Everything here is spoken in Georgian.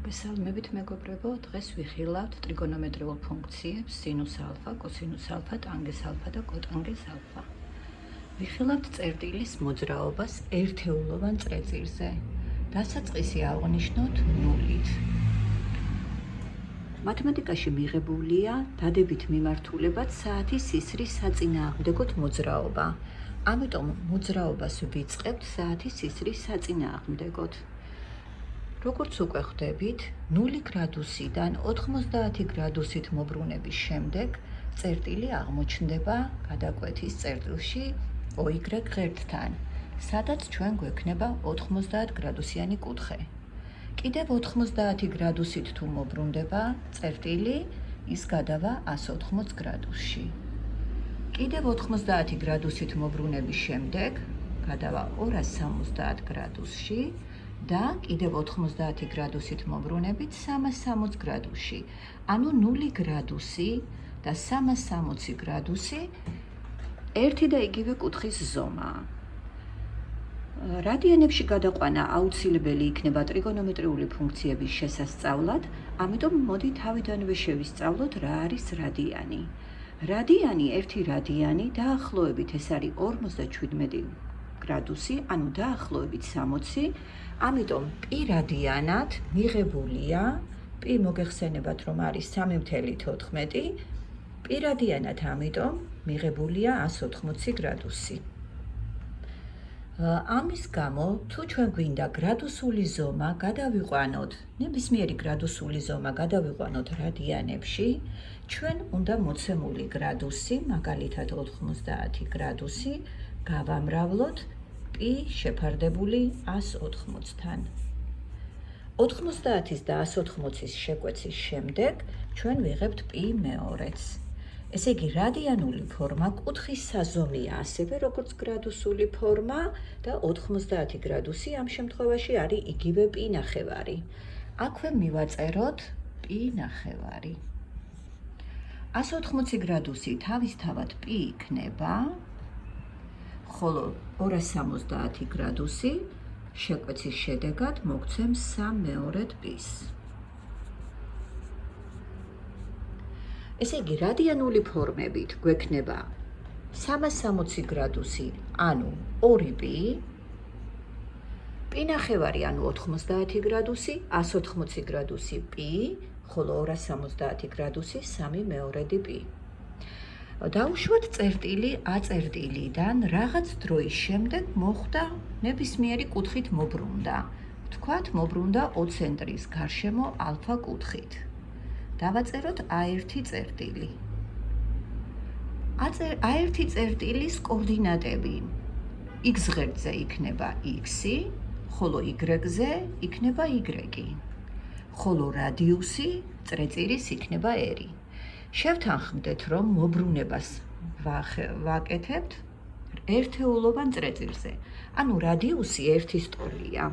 მოგესალმებით მეგობრებო, დღეს ვიხილავთ ტრიგონომეტრიულ ფუნქციებს სინუს ალფა, კოსინუს ალფა, ტანგენს ალფა და კოტანგენს ალფა. ვიხილავთ წერტილის მოძრაობას ერთეულოვან წრეწირზე. დასაწყისი აღნიშნოთ ნულით. მათემატიკაში მიღებულია დადებით მიმართულებად საათის სისხლის საწინააღმდეგოდ მოძრაობა. ამიტომ მოძრაობას ვიწყებთ საათის სისხლის საწინააღმდეგოდ. როგორც უკვე ხვდებით, 0 გრადუსიდან 90 გრადუსით მობრუნების შემდეგ წერტილი აღმოჩნდება გადაკვეთის წერტილში OY ღერთთან, სადაც ჩვენ გვექნება 90 გრადუსიანი კუთხე. კიდევ 90 გრადუსით თუ მობრუნდება წერტილი, ის გადავა 180 გრადუსში. კიდევ 90 გრადუსით მობრუნების შემდეგ გადავა 270 გრადუსში და კიდევ 90 გრადუსით მობრუნებით 360 გრადუსში. ანუ 0 გრადუსი და 360 გრადუსი ერთი და იგივე კუთხის ზომაა. რადიანებში გადაყვანა აუცილებელი იქნება ტრიგონომეტრიული ფუნქციების შესასწავლად, ამიტომ მოდი თავიდანვე შევისწავლოთ რა არის რადიანი. რადიანი, ერთი რადიანი დაახლოებით ეს არის 57 გრადუსი, ანუ დაახლოებით 60, ამიტომ π რადიანად მიღებულია, π მოგეხსენებათ რომ არის 3.14, π რადიანად ამიტომ მიღებულია 180 გრადუსი. ამის გამო, თუ ჩვენ გვინდა გრადუსული ზომა გადავიყვანოთ, ნებისმიერი გრადუსული ზომა გადავიყვანოთ რადიანებში, ჩვენ უნდა მოცემული გრადუსი, მაგალითად 90 გრადუსი, გავამრავლოთ π შეფარდებული 180-თან. 90-ის და 180-ის შეკვეცის შემდეგ ჩვენ ვიღებთ π მეორეც. ესე იგი, რადიანული ფორმა კუთხის საზომია ასევე როგორც გრადუსული ფორმა და 90 გრადუსი ამ შემთხვევაში არის იგივე π ნახევარი. აქვე მივაწეროთ π ნახევარი. 180 გრადუსი თავისთავად π იქნება, ხოლო 270 გრადუსი შეკვეცის შედეგად მოგცემს 3/2 π-ს. ესე იგი, რადიანული ფორმებით გვექნება 360 გრადუსი, ანუ 2π, π ნახევარი, ანუ 90 გრადუსი, 180 გრადუსი π, ხოლო 270 გრადუსი 3/2 π. დაუშვათ წერტილი A წერტილიდან რაღაც დროის შემდეგ მოხდა ნებისმიერი კუთხით მობრუნდა. ვთქვათ, მობრუნდა O ცენტრის გარშემო ალფა კუთხით. დავაწეროთ A1 წერტილი. A1 წერტილის კოორდინატები x ღერძზე იქნება x, ხოლო y-ზე იქნება y, ხოლო რადიუსი წრეწირის იქნება r. შევთანხმდეთ, რომ მობრუნებას ვაკეთებთ ერთეულოვან წრეწირზე. ანუ რადიუსი 1 ტოლია.